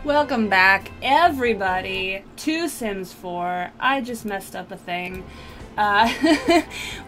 Welcome back, everybody, to Sims 4. I just messed up a thing.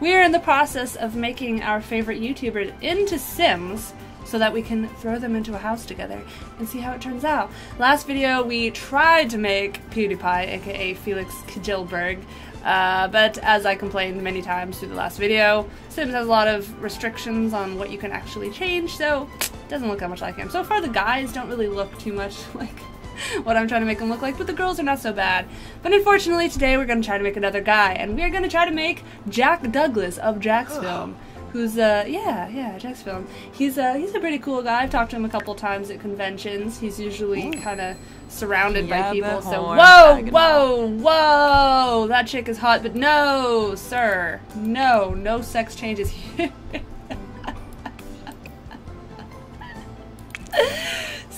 We are in the process of making our favorite YouTubers into Sims so that we can throw them into a house together and see how it turns out. Last video, we tried to make PewDiePie, aka Felix Kjellberg, but as I complained many times through the last video, Sims has a lot of restrictions on what you can actually change, so it doesn't look that much like him. So far the guys don't really look too much like what I'm trying to make them look like, but the girls are not so bad. But unfortunately today we're going to try to make another guy, and we're going to try to make Jack Douglas of Jacksfilms. Who's Jacksfilms. He's a pretty cool guy. I've talked to him a couple times at conventions. He's usually kind of surrounded by people. So whoa, that chick is hot, but no, sir, no sex changes here.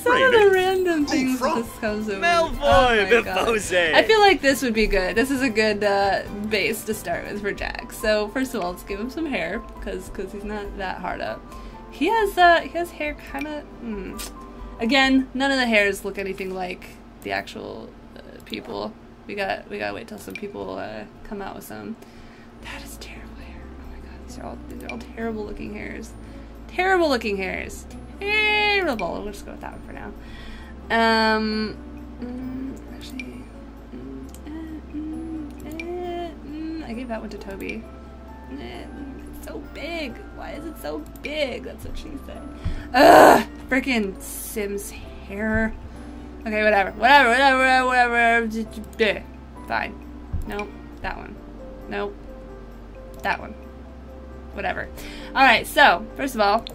Some of the random things this comes over. Malfoy, Bifose. I feel like this would be good. This is a good base to start with for Jack. So first of all, let's give him some hair because he's not that hard up. He has hair kind of. Again, none of the hairs look anything like the actual people. We gotta wait till some people come out with some. That is terrible hair. Oh my god, these are all terrible looking hairs. Terrible looking hairs. Terrible. We'll just go with that one for now. Actually, I gave that one to Toby. It's so big. Why is it so big? That's what she said. Ugh! Frickin' Sims hair. Okay, whatever. Fine. Nope. That one. Nope. That one. Whatever. Alright, so, first of all,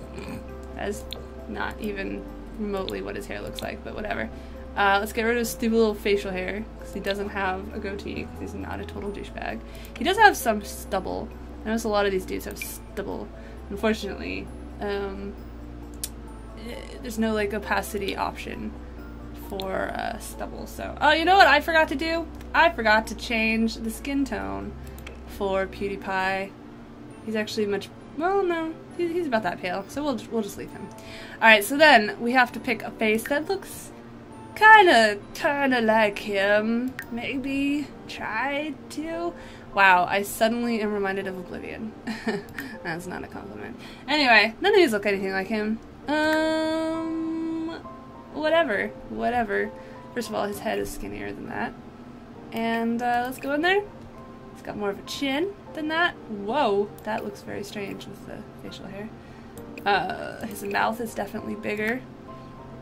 as not even remotely what his hair looks like, but whatever. Let's get rid of his stupid little facial hair, because he doesn't have a goatee, because he's not a total douchebag. He does have some stubble. I notice a lot of these dudes have stubble. Unfortunately, there's no, like, opacity option for stubble, so... Oh, you know what I forgot to do? I forgot to change the skin tone for PewDiePie. He's actually much... Well, no. He's about that pale, so we'll just leave him. Alright, so then we have to pick a face that looks kinda like him. Maybe try to. Wow, I suddenly am reminded of Oblivion. That's not a compliment. Anyway, none of these look anything like him. Whatever. First of all, his head is skinnier than that. And let's go in there. He's got more of a chin than that. Whoa, that looks very strange with the facial hair. His mouth is definitely bigger.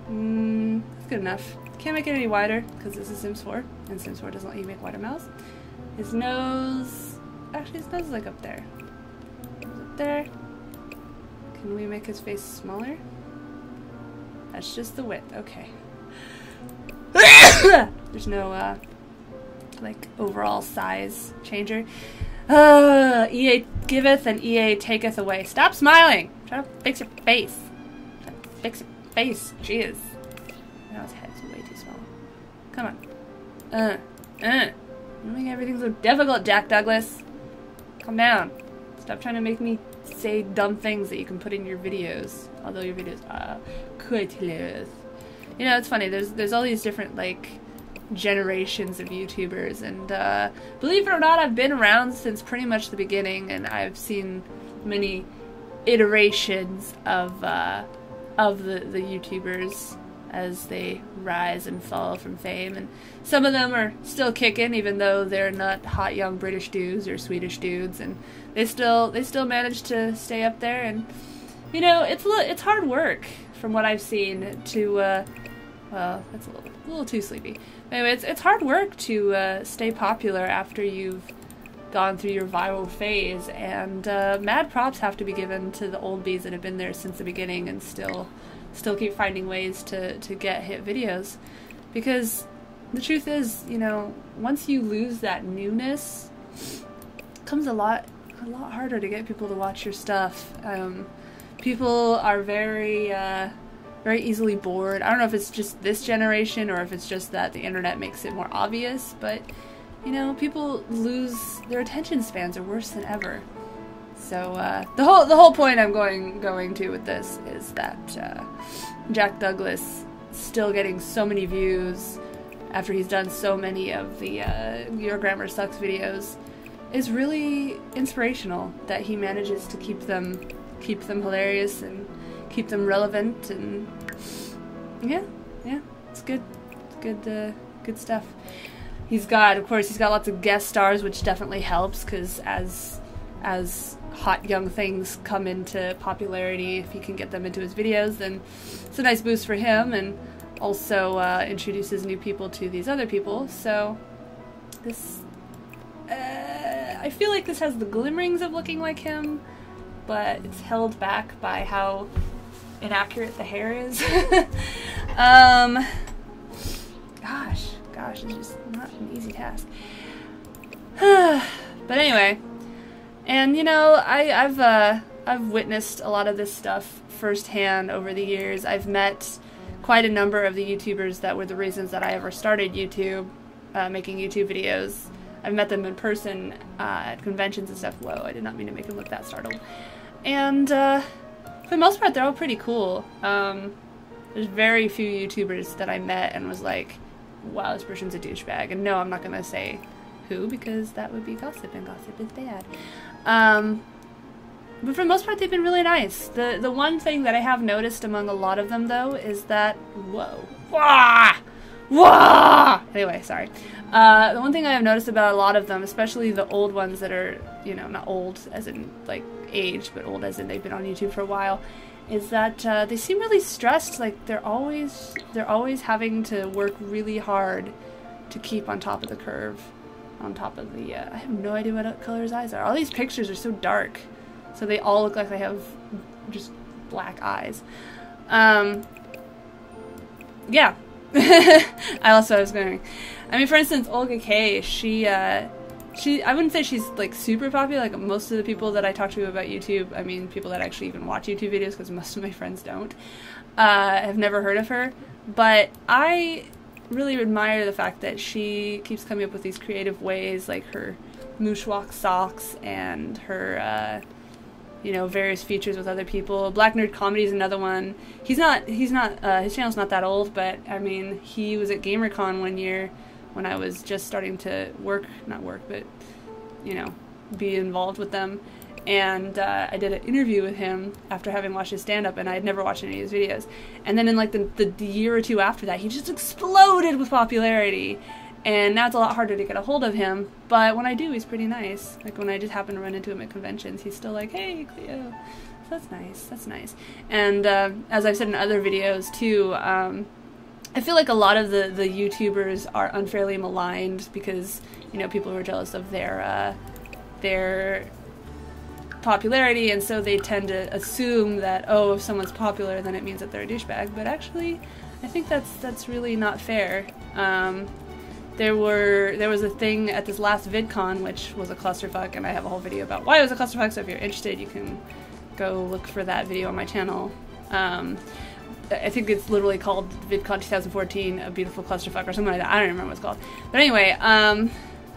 That's good enough. Can't make it any wider because this is Sims 4, and Sims 4 doesn't let you make wider mouths. His nose, actually his nose is like up there. Up there. Can we make his face smaller? That's just the width. Okay. There's no like overall size changer. EA giveth and EA taketh away. Stop smiling! Try to fix your face. Try to fix your face. Jeez. Now his head's way too small. Come on. You make everything so difficult, Jack Douglas. Calm down. Stop trying to make me say dumb things that you can put in your videos. Although your videos are quite hilarious. You know, it's funny. There's all these different, like, generations of YouTubers, and believe it or not, I've been around since pretty much the beginning, and I've seen many iterations of the YouTubers as they rise and fall from fame, and some of them are still kicking, even though they're not hot young British dudes or Swedish dudes, and they still manage to stay up there. And you know, it's hard work from what I've seen to well, that's a little too sleepy. Anyway, it's hard work to stay popular after you've gone through your viral phase, and mad props have to be given to the old bees that have been there since the beginning and still keep finding ways to get hit videos. Because the truth is, you know, once you lose that newness, it becomes a lot harder to get people to watch your stuff. People are very easily bored. I don't know if it's just this generation or if it's just that the internet makes it more obvious, but you know, people lose their attention spans are worse than ever. So the whole point I'm going to with this is that Jack Douglas still getting so many views after he's done so many of the Your Grammar Sucks videos is really inspirational, that he manages to keep them hilarious and keep them relevant, and yeah, it's good. It's good stuff. Of course, he's got lots of guest stars, which definitely helps, because as hot young things come into popularity, if he can get them into his videos, then it's a nice boost for him, and also introduces new people to these other people. So this, I feel like this has the glimmerings of looking like him, but it's held back by how inaccurate the hair is. Gosh, it's just not an easy task. But anyway, and you know, I've witnessed a lot of this stuff firsthand over the years. I've met quite a number of the YouTubers that were the reasons that I ever started YouTube, making YouTube videos. I've met them in person at conventions and stuff. Whoa, I did not mean to make him look that startled. And for the most part, they're all pretty cool. There's very few YouTubers that I met and was like, wow, this person's a douchebag. And no, I'm not going to say who, because that would be gossip, and gossip is bad. But for the most part, they've been really nice. The one thing that I have noticed among a lot of them, though, is that, whoa, wah, wah! Anyway, sorry. The one thing I have noticed about a lot of them, especially the old ones that are, you know, not old as in, like, age, but old as in they've been on YouTube for a while, is that they seem really stressed. Like, they're always having to work really hard to keep on top of the curve, on top of the, I have no idea what color his eyes are. All these pictures are so dark, so they all look like they have just black eyes. Yeah. I mean, for instance, Olga K, she, I wouldn't say she's, like, super popular. Like, most of the people that I talk to about YouTube, I mean, people that actually even watch YouTube videos, because most of my friends don't, have never heard of her. But I really admire the fact that she keeps coming up with these creative ways, like her mooshwalk socks and her, you know, various features with other people. Black Nerd Comedy is another one. His channel's not that old, but, I mean, he was at GamerCon one year when I was just starting to but, you know, be involved with them. And I did an interview with him after having watched his stand-up, and I had never watched any of his videos. And then in, like, the year or two after that, he just exploded with popularity. And now it's a lot harder to get a hold of him, but when I do, he's pretty nice. Like, when I just happen to run into him at conventions, he's still like, hey, Cleo. So that's nice. And as I've said in other videos, too, I feel like a lot of the YouTubers are unfairly maligned because, you know, people are jealous of their popularity, and so they tend to assume that, oh, if someone's popular, then it means that they're a douchebag. But actually, I think that's really not fair. There was a thing at this last VidCon, which was a clusterfuck, and I have a whole video about why it was a clusterfuck, so if you're interested, you can go look for that video on my channel. I think it's literally called VidCon 2014, A Beautiful Clusterfuck, or something like that. I don't remember what it's called. But anyway,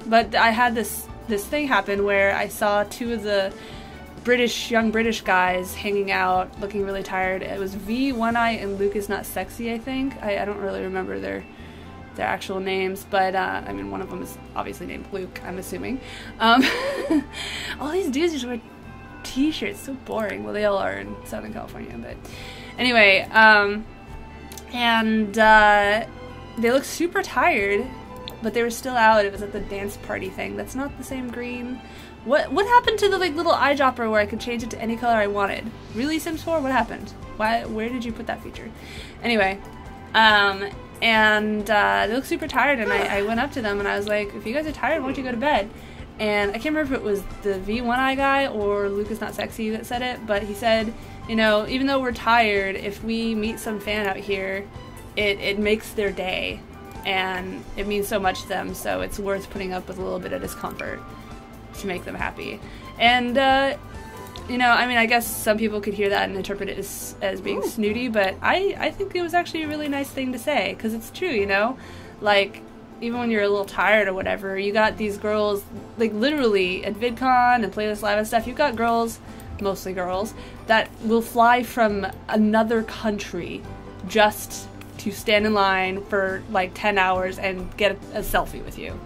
but I had this thing happen where I saw two of the young British guys hanging out, looking really tired. It was V, One Eye, and Luke Is Not Sexy, I think. I don't really remember their actual names, but I mean, one of them is obviously named Luke, I'm assuming. All these dudes just wear t-shirts, so boring. Well, they all are in Southern California, but anyway, and they looked super tired, but they were still out. It was at the dance party thing. That's not the same green. What happened to the, like, little eyedropper where I could change it to any color I wanted? Really, Sims 4? What happened? Where did you put that feature? Anyway, and they looked super tired, and I went up to them and I was like, if you guys are tired, why don't you go to bed? And I can't remember if it was the V1 Eye guy or Luke Is Not Sexy that said it, but he said, you know, even though we're tired, if we meet some fan out here, it makes their day, and it means so much to them, so it's worth putting up with a little bit of discomfort to make them happy. And, you know, I mean, I guess some people could hear that and interpret it as being snooty, but I think it was actually a really nice thing to say, because it's true, you know? Like, even when you're a little tired or whatever, you got these girls, like, literally, at VidCon and Playlist Live and stuff, you've got girls, mostly girls, that will fly from another country just to stand in line for like 10 hours and get a selfie with you.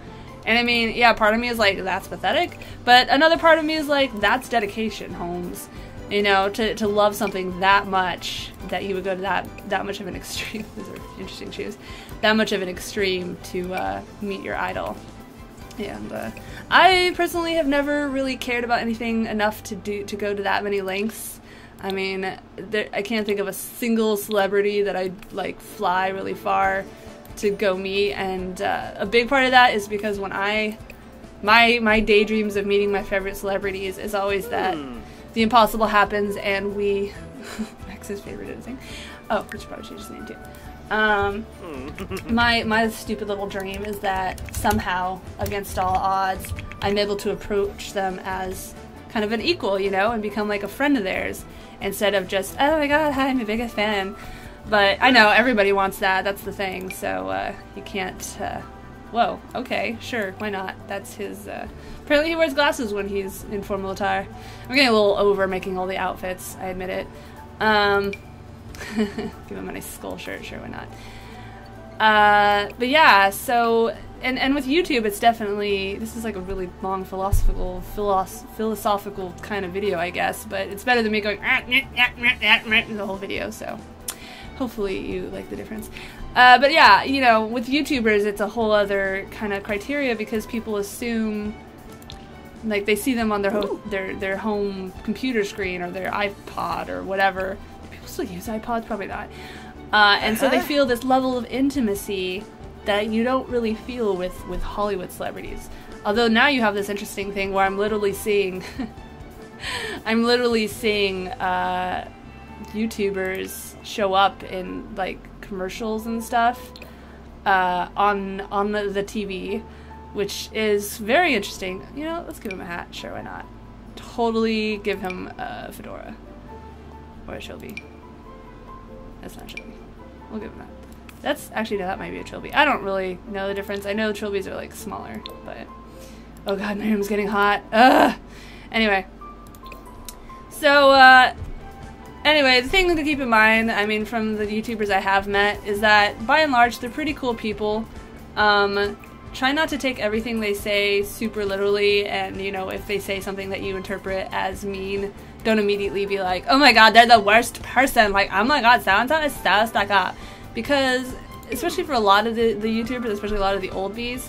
And I mean, yeah, part of me is like, that's pathetic, but another part of me is like, that's dedication, Holmes. You know, to love something that much that you would go to that much of an extreme. These are interesting shoes. That much of an extreme to meet your idol. And I personally have never really cared about anything enough to go to that many lengths. I mean, I can't think of a single celebrity that I'd like fly really far to go meet, and a big part of that is because when my daydreams of meeting my favorite celebrities is always that the impossible happens and we Max's favorite thing. Oh, we should probably change his name too. My stupid little dream is that somehow, against all odds, I'm able to approach them as kind of an equal, you know, and become like a friend of theirs instead of just, oh my god, hi, I'm your biggest fan. But I know everybody wants that. That's the thing. So you can't. Whoa. Okay. Sure. Why not? That's his. Apparently, he wears glasses when he's in formal attire. I'm getting a little over making all the outfits. I admit it. Give him a nice skull shirt. Sure. Why not? But yeah. So and with YouTube, it's definitely, this is like a really long philosophical kind of video, I guess. But it's better than me going the whole video. So. Hopefully you like the difference. But yeah, you know, with YouTubers, it's a whole other kind of criteria because people assume, like, they see them on their home computer screen or their iPod or whatever. Do people still use iPods? Probably not. And so they feel this level of intimacy that you don't really feel with Hollywood celebrities. Although now you have this interesting thing where I'm literally seeing YouTubers show up in like commercials and stuff on the TV, which is very interesting. You know, let's give him a hat. Sure, why not? Totally give him a fedora or a trilby. That's not a trilby. We'll give him that. That's actually, no, that might be a trilby. I don't really know the difference. I know trilbies are like smaller, but oh god, my room's getting hot. Ugh. Anyway, so anyway, the thing to keep in mind, I mean, from the YouTubers I have met, is that, by and large, they're pretty cool people. Try not to take everything they say super literally, and, you know, if they say something that you interpret as mean, don't immediately be like, oh my god, they're the worst person, like, oh my god, so-and-so is so stuck up. Because, especially for a lot of the YouTubers, especially a lot of the old bees,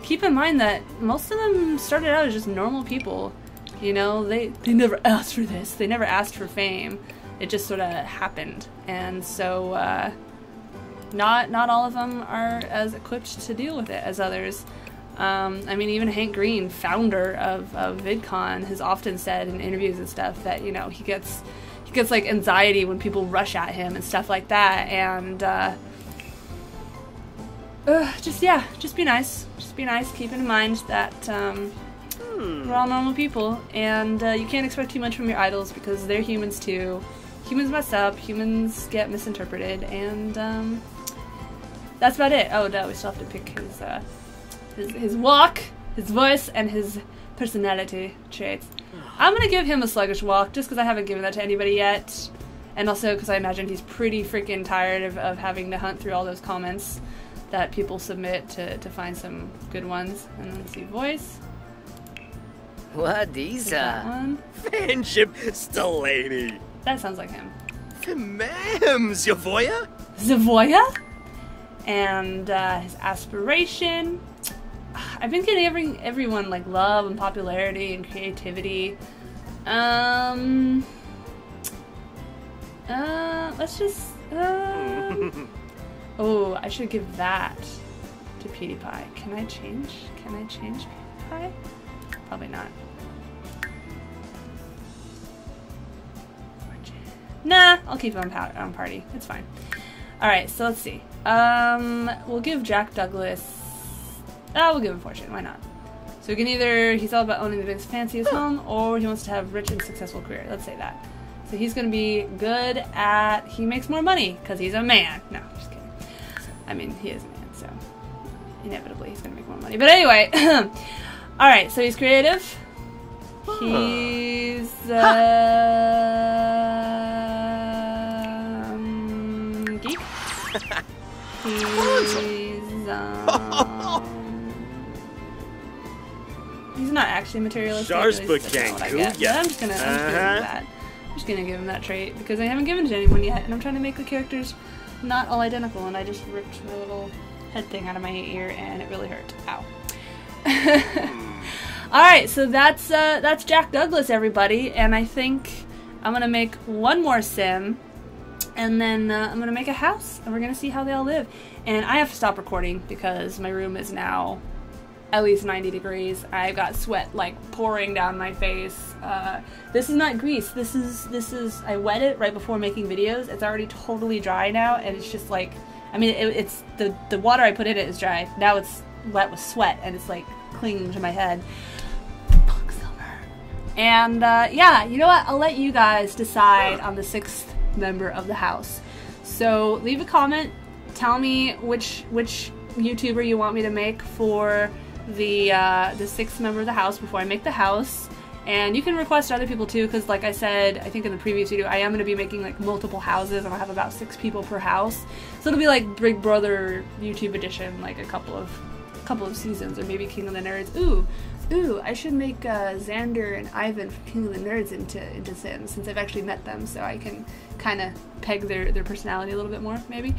keep in mind that most of them started out as just normal people. You know, they never asked for this, they never asked for fame. It just sort of happened, and so not all of them are as equipped to deal with it as others. I mean, even Hank Green, founder of VidCon, has often said in interviews and stuff that, you know, he gets like anxiety when people rush at him and stuff like that, and just be nice. Just be nice. Keep in mind that we're all normal people, and you can't expect too much from your idols because they're humans too. Humans mess up, humans get misinterpreted, and that's about it. Oh no, we still have to pick his walk, his voice, and his personality traits. I'm gonna give him a sluggish walk, just because I haven't given that to anybody yet, and also because I imagine he's pretty freaking tired of having to hunt through all those comments that people submit to find some good ones. And let's see, voice. What these Friendship Stellany. That sounds like him. Ma'am, Zavoya? Zavoya? And his aspiration. I've been getting everyone like love and popularity and creativity. Let's just oh, I should give that to PewDiePie. Can I change PewDiePie? Probably not. Nah, I'll keep him on party. It's fine. Alright, so let's see. We'll give Jack Douglas... we'll give him fortune. Why not? So we can either... He's all about owning the biggest, fanciest home, or he wants to have a rich and successful career. Let's say that. So he's going to be good at... He makes more money, because he's a man. No, just kidding. I mean, he is a man, so... Inevitably, he's going to make more money. But anyway... Alright, so he's creative. He's... geek. He's not actually materialistic. Shar's But I'm just gonna give him that. I'm just gonna give him that trait because I haven't given it to anyone yet, and I'm trying to make the characters not all identical. And I just ripped my little head thing out of my ear, and it really hurt. Ow. All right, so that's Jack Douglas, everybody, and I think I'm gonna make one more sim, and then I'm gonna make a house, and we're gonna see how they all live. And I have to stop recording because my room is now at least 90 degrees. I've got sweat like pouring down my face. This is not grease. This is I wet it right before making videos. It's already totally dry now, and it's just like, I mean, it's the water I put in it is dry. Now it's wet with sweat, and it's like clinging to my head. And yeah, you know what? I'll let you guys decide on the 6th member of the house. So leave a comment. Tell me which YouTuber you want me to make for the 6th member of the house before I make the house. And you can request other people too, because like I said, I think in the previous video, I am going to be making like multiple houses, and I'll have about 6 people per house. So it'll be like Big Brother YouTube edition, like a couple of seasons, or maybe King of the Nerds. Ooh, I should make Xander and Ivan from King of the Nerds into Sims, since I've actually met them, so I can kind of peg their personality a little bit more, maybe.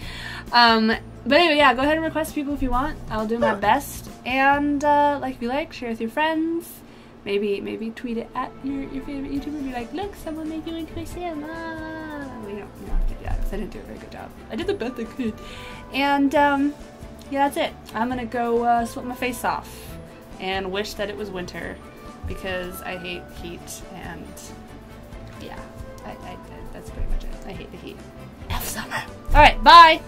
But anyway, yeah, go ahead and request people if you want. I'll do my best. And like if you like, share with your friends. Maybe tweet it at your favorite YouTuber. Be like, look, someone made you into a Sim. We don't have to do that because I didn't do a very good job. I did the best I could. And yeah, that's it. I'm gonna go sweat my face off and wish that it was winter because I hate heat, and yeah, that's pretty much it. I hate the heat. F summer. Alright, bye!